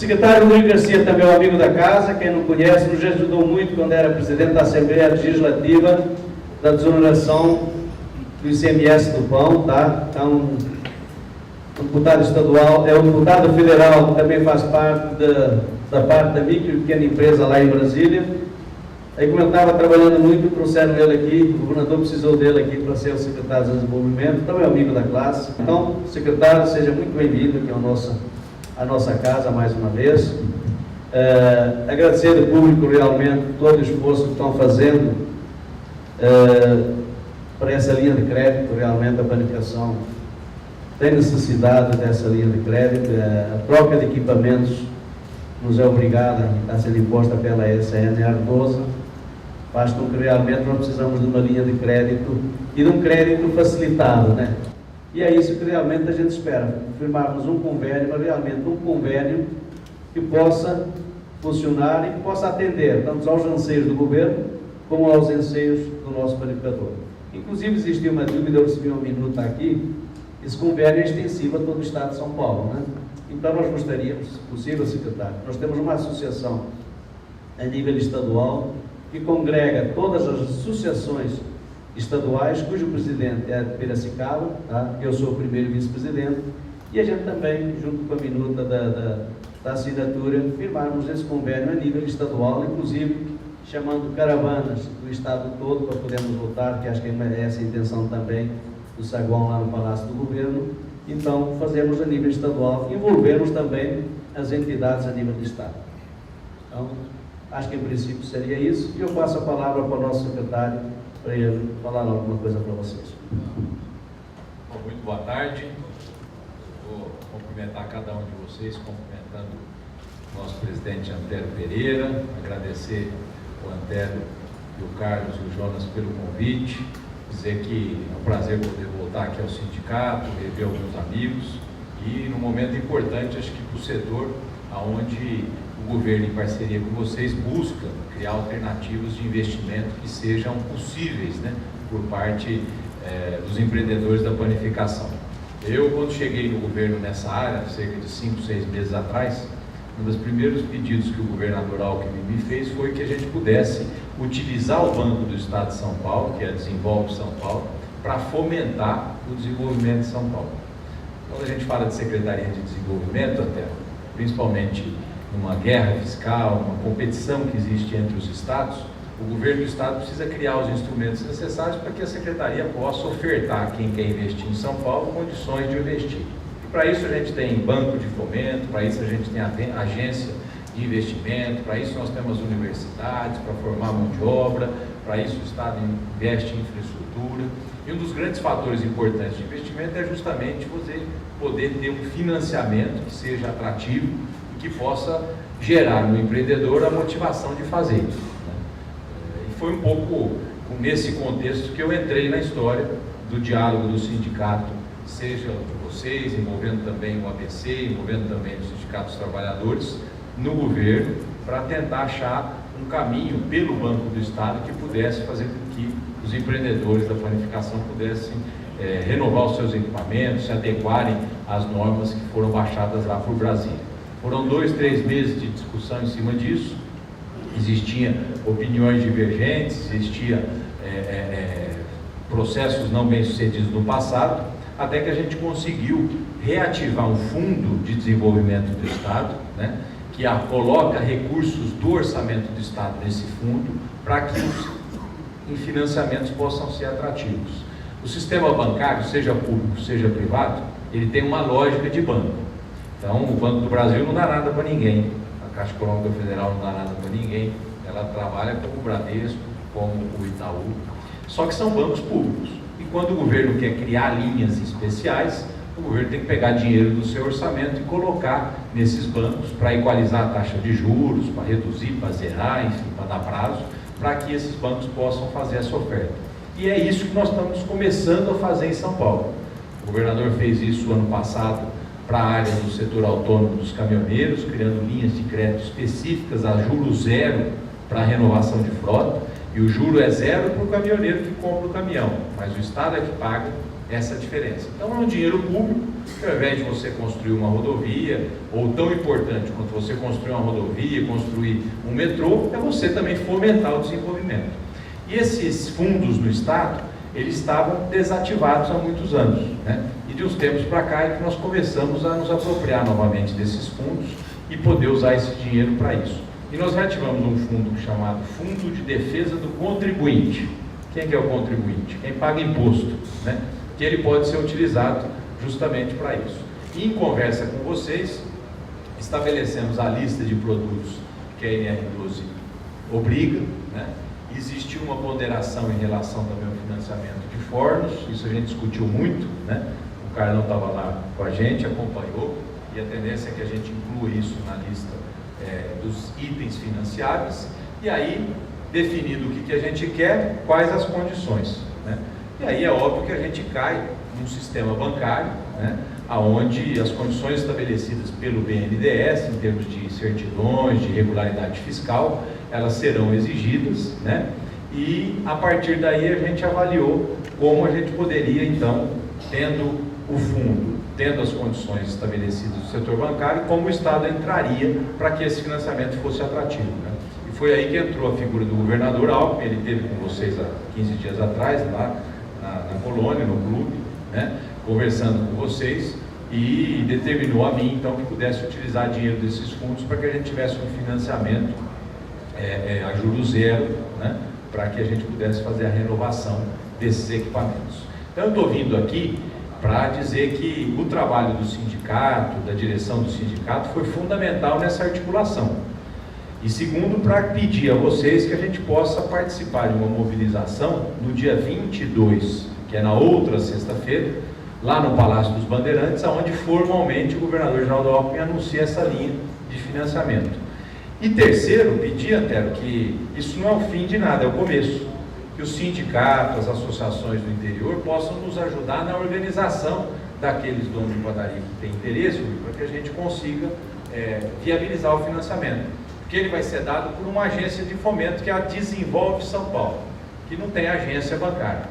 secretário Rodrigo Garcia, também é um amigo da casa, quem não conhece, nos ajudou muito quando era presidente da Assembleia Legislativa da desoneração do ICMS do pão, tá? Então, o deputado estadual, o deputado federal que também faz parte da parte da micro e pequena empresa lá em Brasília. Aí, como eu estava trabalhando muito, trouxeram ele aqui, o governador precisou dele aqui para ser o secretário de Desenvolvimento, também é amigo da classe. Então, secretário, seja muito bem-vindo aqui à nossa casa mais uma vez. Agradecer ao público realmente todo o esforço que estão fazendo para essa linha de crédito. Realmente a panificação tem necessidade dessa linha de crédito. A troca de equipamentos nos é obrigada, está sendo imposta pela SNR 12, faz com que realmente nós precisamos de uma linha de crédito e de um crédito facilitado, né? E é isso que realmente a gente espera, firmarmos um convênio, mas realmente um convênio que possa funcionar e que possa atender tanto aos anseios do governo como aos anseios do nosso panificador. Inclusive existia uma dúvida, eu recebi uma minuta aqui, esse convênio é extensivo a todo o estado de São Paulo, né? Então nós gostaríamos, se possível, secretário, nós temos uma associação a nível estadual que congrega todas as associações estaduais, cujo presidente é de Piracicaba, tá? Eu sou o primeiro vice-presidente, e a gente também, junto com a minuta da assinatura, firmarmos esse convênio a nível estadual, inclusive chamando caravanas do estado todo para podermos votar, que acho que é essa a intenção também do saguão lá no Palácio do Governo. Então, fazemos a nível estadual, envolvermos também as entidades a nível do estado. Então, acho que em princípio seria isso, e eu passo a palavra para o nosso secretário, para ele falar alguma coisa para vocês. Bom, muito boa tarde. Vou cumprimentar cada um de vocês, cumprimentando o nosso presidente Antério Pereira, agradecer o Antério e o Carlos e o Jonas pelo convite, dizer que é um prazer poder voltar aqui ao sindicato, rever alguns amigos e num momento importante, acho que para o setor, onde o governo, em parceria com vocês, busca criar alternativas de investimento que sejam possíveis, né, por parte dos empreendedores da panificação. Eu, quando cheguei no governo nessa área, cerca de 5, 6 meses atrás, um dos primeiros pedidos que o governador Alckmin me fez foi que a gente pudesse utilizar o Banco do Estado de São Paulo, que é Desenvolve São Paulo, para fomentar o desenvolvimento de São Paulo. Quando a gente fala de Secretaria de Desenvolvimento, até, principalmente numa guerra fiscal, uma competição que existe entre os estados, o governo do estado precisa criar os instrumentos necessários para que a secretaria possa ofertar a quem quer investir em São Paulo condições de investir. E para isso a gente tem banco de fomento, para isso a gente tem a agência de investimento, para isso nós temos universidades para formar mão de obra, para isso o estado investe em infraestrutura. E um dos grandes fatores importantes de investimento é justamente você poder ter um financiamento que seja atrativo e que possa gerar no empreendedor a motivação de fazer isso, né? E foi um pouco nesse contexto que eu entrei na história do diálogo do sindicato, seja de vocês, envolvendo também o ABC, envolvendo também os sindicatos dos trabalhadores, no governo, para tentar achar um caminho pelo Banco do Estado que pudesse fazer com que os empreendedores da panificação pudessem renovar os seus equipamentos, se adequarem às normas que foram baixadas lá por Brasília. Foram 2, 3 meses de discussão em cima disso, existiam opiniões divergentes, existiam processos não bem sucedidos no passado, até que a gente conseguiu reativar um fundo de desenvolvimento do Estado, né, que coloca recursos do orçamento do Estado nesse fundo para que os financiamentos possam ser atrativos. O sistema bancário, seja público, seja privado, ele tem uma lógica de banco. Então, o Banco do Brasil não dá nada para ninguém, a Caixa Econômica Federal não dá nada para ninguém, ela trabalha como o Bradesco, como o Itaú, só que são bancos públicos. E quando o governo quer criar linhas especiais, o governo tem que pegar dinheiro do seu orçamento e colocar nesses bancos para equalizar a taxa de juros, para reduzir, para zerar, enfim, para dar prazo, para que esses bancos possam fazer essa oferta. E é isso que nós estamos começando a fazer em São Paulo. O governador fez isso ano passado para a área do setor autônomo dos caminhoneiros, criando linhas de crédito específicas a juro zero para a renovação de frota, e o juro é zero para o caminhoneiro que compra o caminhão, mas o Estado é que paga essa diferença. Então é um dinheiro público que, ao invés de você construir uma rodovia, ou tão importante quanto você construir uma rodovia, construir um metrô, é você também fomentar o desenvolvimento. E esses fundos no Estado, eles estavam desativados há muitos anos, né? E de uns tempos para cá é que nós começamos a nos apropriar novamente desses fundos e poder usar esse dinheiro para isso. E nós reativamos um fundo chamado Fundo de Defesa do Contribuinte. Quem que é o contribuinte? Quem paga imposto, né? Que ele pode ser utilizado justamente para isso. E em conversa com vocês, estabelecemos a lista de produtos que a NR12 obriga, né? Existiu uma ponderação em relação também ao financiamento de fornos, isso a gente discutiu muito, né? O Carlão estava lá com a gente, acompanhou, e a tendência é que a gente inclua isso na lista dos itens financiáveis, e aí, definido o que a gente quer, quais as condições, né? E aí é óbvio que a gente cai num sistema bancário, né? Onde as condições estabelecidas pelo BNDES, em termos de certidões, de regularidade fiscal, elas serão exigidas, né? E a partir daí a gente avaliou como a gente poderia, então, tendo o fundo, tendo as condições estabelecidas do setor bancário, como o Estado entraria para que esse financiamento fosse atrativo, né? E foi aí que entrou a figura do governador Alckmin. Ele esteve com vocês há 15 dias atrás, lá na colônia, no clube, né? Conversando com vocês, e determinou a mim, então, que pudesse utilizar dinheiro desses fundos para que a gente tivesse um financiamento a juros zero, né? Para que a gente pudesse fazer a renovação desses equipamentos. Então, eu estou vindo aqui para dizer que o trabalho do sindicato, da direção do sindicato, foi fundamental nessa articulação. E segundo, para pedir a vocês que a gente possa participar de uma mobilização no dia 22, que é na outra sexta-feira, lá no Palácio dos Bandeirantes, onde formalmente o governador Geraldo Alckmin anuncia essa linha de financiamento. E terceiro, pedir, Antero, que isso não é o fim de nada, é o começo. Que os sindicatos, as associações do interior possam nos ajudar na organização daqueles donos de padaria que têm interesse, para que a gente consiga viabilizar o financiamento. Porque ele vai ser dado por uma agência de fomento, que é a Desenvolve São Paulo, que não tem agência bancária.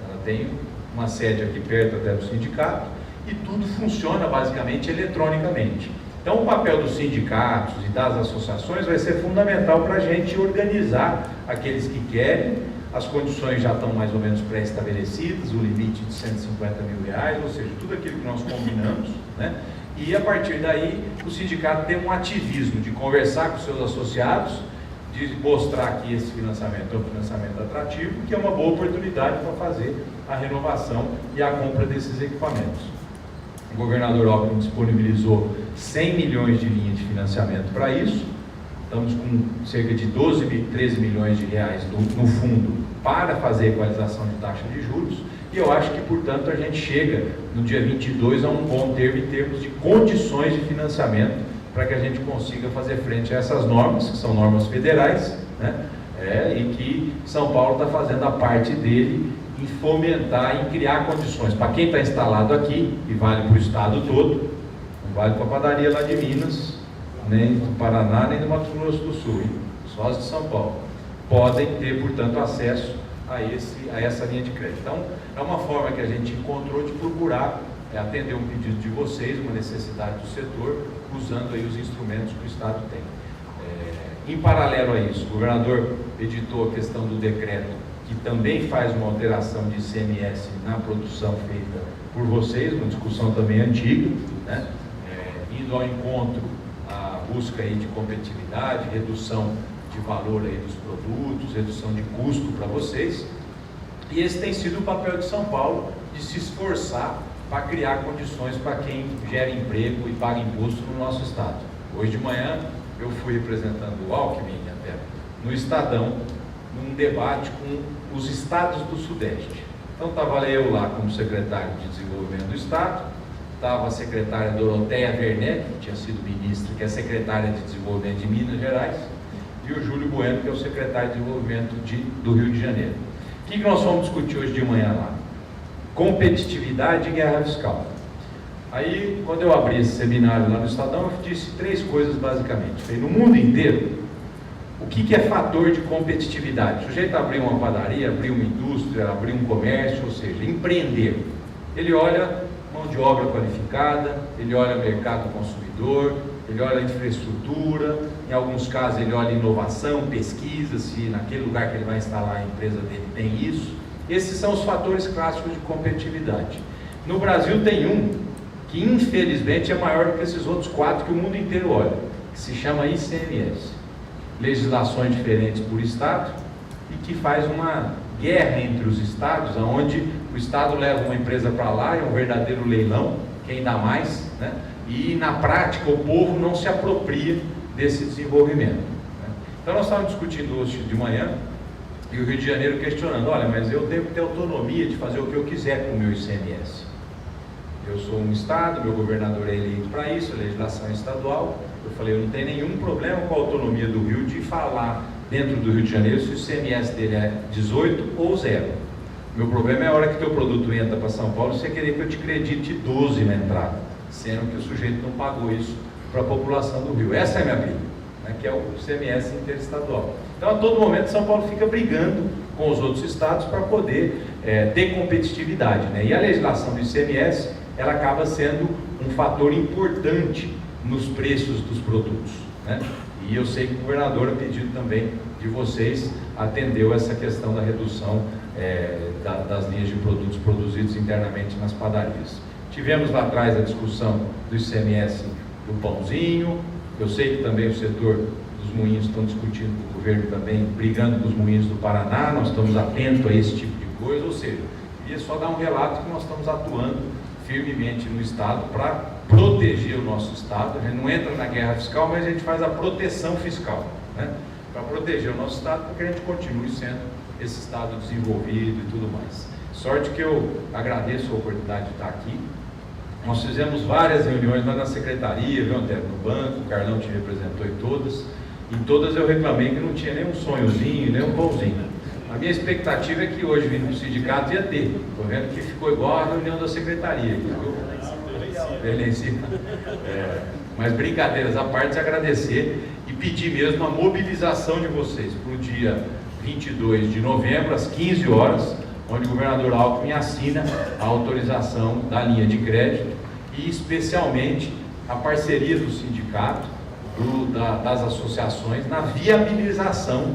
Ela tem uma sede aqui perto até do sindicato, e tudo funciona basicamente eletronicamente. Então o papel dos sindicatos e das associações vai ser fundamental para a gente organizar aqueles que querem. As condições já estão mais ou menos pré-estabelecidas, o limite de R$150 mil, ou seja, tudo aquilo que nós combinamos, né? E a partir daí o sindicato tem um ativismo de conversar com seus associados, de mostrar que esse financiamento é um financiamento atrativo, que é uma boa oportunidade para fazer a renovação e a compra desses equipamentos. O governador Alckmin disponibilizou 100 milhões de linha de financiamento para isso. Estamos com cerca de 13 milhões de reais no fundo para fazer equalização de taxa de juros, e eu acho que, portanto, a gente chega no dia 22 a um bom termo em termos de condições de financiamento, para que a gente consiga fazer frente a essas normas, que são normas federais, né? E que São Paulo está fazendo a parte dele em fomentar, em criar condições para quem está instalado aqui, e vale para o estado todo, não vale para a padaria lá de Minas, nem do Paraná, nem do Mato Grosso do Sul, hein? Só as de São Paulo podem ter, portanto, acesso a essa linha de crédito. Então, é uma forma que a gente encontrou de procurar atender um pedido de vocês, uma necessidade do setor, usando aí os instrumentos que o Estado tem. Em paralelo a isso, o governador editou a questão do decreto, que também faz uma alteração de ICMS na produção feita por vocês, uma discussão também antiga, né? Indo ao encontro à busca aí de competitividade, redução de valor aí dos produtos, redução de custo para vocês. E esse tem sido o papel de São Paulo, de se esforçar para criar condições para quem gera emprego e paga imposto no nosso estado. Hoje de manhã eu fui representando o Alckmin até no Estadão, num debate com os estados do Sudeste. Então estava eu lá como secretário de Desenvolvimento do Estado, estava a secretária Doroteia Werneck, que tinha sido ministra, que é secretária de Desenvolvimento de Minas Gerais, e o Júlio Bueno, que é o secretário de Desenvolvimento do Rio de Janeiro. O que nós vamos discutir hoje de manhã lá? Competitividade e guerra fiscal. Aí, quando eu abri esse seminário lá no Estadão, eu disse 3 coisas basicamente. Falei, no mundo inteiro, o que é fator de competitividade? O sujeito abrir uma padaria, abrir uma indústria, abrir um comércio, ou seja, empreender. Ele olha mão de obra qualificada, ele olha mercado consumidor, ele olha infraestrutura, em alguns casos ele olha inovação, pesquisa, se naquele lugar que ele vai instalar a empresa dele tem isso. Esses são os fatores clássicos de competitividade. No Brasil tem um que infelizmente é maior do que esses outros 4 que o mundo inteiro olha, que se chama ICMS. Legislações diferentes por estado e que faz uma guerra entre os estados, onde o estado leva uma empresa para lá, é um verdadeiro leilão, quem dá mais, né? E na prática o povo não se apropria desse desenvolvimento, né? Então nós estávamos discutindo hoje de manhã e o Rio de Janeiro questionando, olha, mas eu devo ter autonomia de fazer o que eu quiser com o meu ICMS. Eu sou um estado, meu governador é eleito para isso, a legislação é estadual. Eu falei, eu não tenho nenhum problema com a autonomia do Rio de falar dentro do Rio de Janeiro se o ICMS dele é 18 ou 0. Meu problema é a hora que teu produto entra para São Paulo, você querer que eu te acredite 12 na entrada, sendo que o sujeito não pagou isso para a população do Rio. Essa é a minha briga, né, que é o ICMS interestadual. Então, a todo momento, São Paulo fica brigando com os outros estados para poder ter competitividade, né? E a legislação do ICMS, ela acaba sendo um fator importante nos preços dos produtos, né? E eu sei que o governador, a pedido também de vocês, atendeu essa questão da redução das linhas de produtos produzidos internamente nas padarias. Tivemos lá atrás a discussão do ICMS do pãozinho. Eu sei que também o setor dos moinhos estão discutindo com o governo também, brigando com os moinhos do Paraná. Nós estamos atentos a esse tipo de coisa, ou seja, queria só dar um relato que nós estamos atuando firmemente no Estado para proteger o nosso Estado. A gente não entra na guerra fiscal, mas a gente faz a proteção fiscal, né? Para proteger o nosso Estado, para que a gente continue sendo esse Estado desenvolvido e tudo mais. Sorte que eu agradeço a oportunidade de estar aqui. Nós fizemos várias reuniões lá na secretaria, viu, Antero, no banco, o Carlão te representou em todas. Em todas eu reclamei que não tinha nem um sonhozinho, nem um pãozinho. A minha expectativa é que hoje, vindo para o sindicato, ia ter. Estou vendo que ficou igual a reunião da secretaria. Mas brincadeiras à parte, agradecer e pedir mesmo a mobilização de vocês para o dia 22 de novembro, às 15 horas, onde o governador Alckmin assina a autorização da linha de crédito e especialmente a parceria do sindicato, das associações na viabilização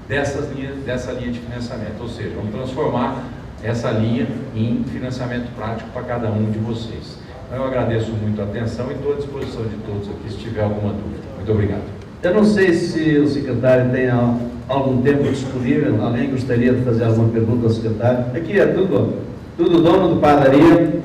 dessa linha de financiamento, ou seja, vamos transformar essa linha em financiamento prático para cada um de vocês. Então, eu agradeço muito a atenção e estou à disposição de todos aqui se tiver alguma dúvida. Muito obrigado. Eu não sei se o secretário tem algum tempo disponível, alguém gostaria de fazer alguma pergunta ao secretário. Aqui é tudo dono de padaria.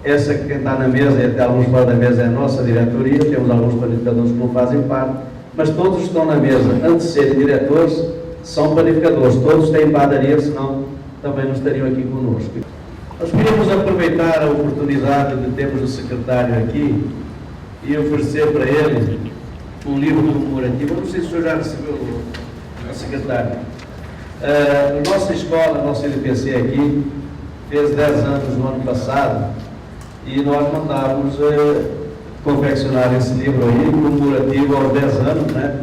Essa que quem está na mesa e até alguns fora da mesa é a nossa diretoria, temos alguns panificadores que não fazem parte, mas todos estão na mesa, antes de serem diretores, são panificadores, todos têm padaria, senão também não estariam aqui conosco. Nós queríamos aproveitar a oportunidade de termos o secretário aqui e oferecer para ele um livro comemorativo. Eu não sei se o senhor já recebeu, o secretário. A nossa escola, a nossa IDPC aqui, fez 10 anos no ano passado e nós mandávamos confeccionar esse livro aí, comemorativo aos 10 anos, né,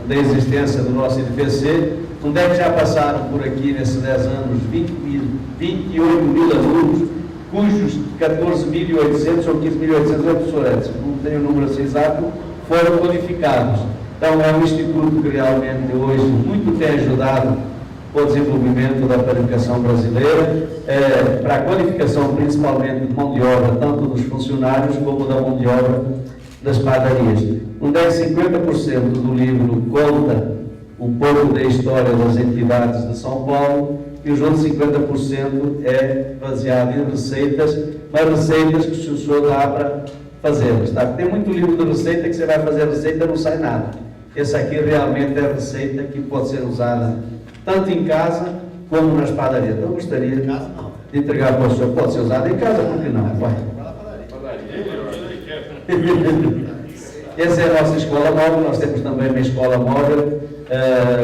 da existência do nosso IDPC. Onde é que já passaram por aqui nesses 10 anos 28 mil alunos, cujos 14.800 ou 15.800 professores, não tenho o número assim exato, foram qualificados. Então é um instituto que realmente hoje muito tem ajudado o desenvolvimento da qualificação brasileira, para a qualificação principalmente de mão de obra, tanto dos funcionários como da mão de obra das padarias. Onde é que 50% do livro conta um pouco da história das entidades de São Paulo e os outros 50% é baseado em receitas, mas receitas que o senhor dá para fazê-las. Tá? Tem muito livro de receita que você vai fazer receita e não sai nada. Esse aqui realmente é receita que pode ser usada tanto em casa como nas padarias. Então eu gostaria de entregar para o senhor. Pode ser usado em casa, por que não? Vai. Essa é a nossa escola móvel. Nós temos também uma escola móvel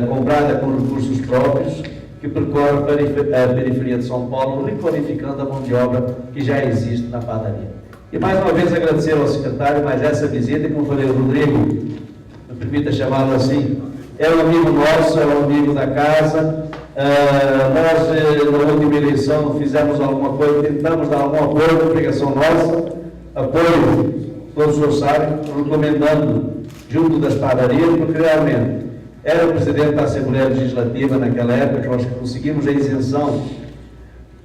comprada com recursos próprios que percorre a periferia de São Paulo, requalificando a mão de obra que já existe na padaria. E mais uma vez agradecer ao secretário mais essa visita, e como falei, o Rodrigo, me permita chamá-lo assim, é um amigo nosso, é um amigo da casa, Nós, na última eleição, fizemos alguma coisa, tentamos dar algum apoio, obrigação nossa, apoio, todos os senhores sabem, recomendando junto das padarias, porque realmente era o presidente da Assembleia Legislativa naquela época, que nós conseguimos a isenção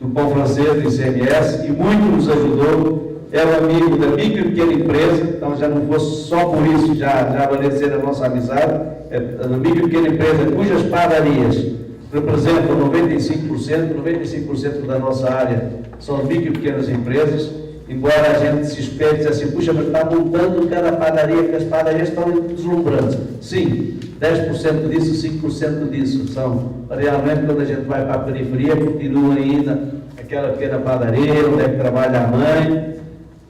do pão francês do ICMS e muito nos ajudou. Era amigo da micro e pequena empresa, então já não fosse só por isso, já valecer a nossa amizade. A micro e pequena empresa, cujas padarias representam 95% da nossa área são micro e pequenas empresas, embora a gente se espere e diz assim, puxa, mas está montando cada padaria, que as padarias estão deslumbrantes. Sim, 10% disso, 5% disso são realmente, quando a gente vai para a periferia, continua ainda aquela pequena padaria, onde é que trabalha a mãe,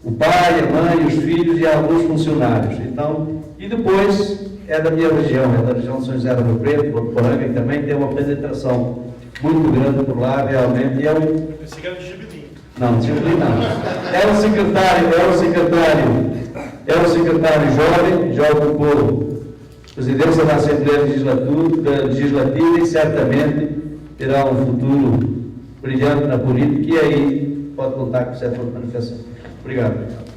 o pai, a mãe, os filhos e alguns funcionários. Então, e depois é da minha região, é da região de São José do Rio Preto, Votuporanga, e também tem uma penetração muito grande por lá, realmente. E Esse cara de Jubilim. não, de Jubilim não. É um secretário jovem, já ocupou presidência da Assembleia Legislativa e certamente terá um futuro brilhante na política e aí pode contar com o setor de manifestação. Obrigado.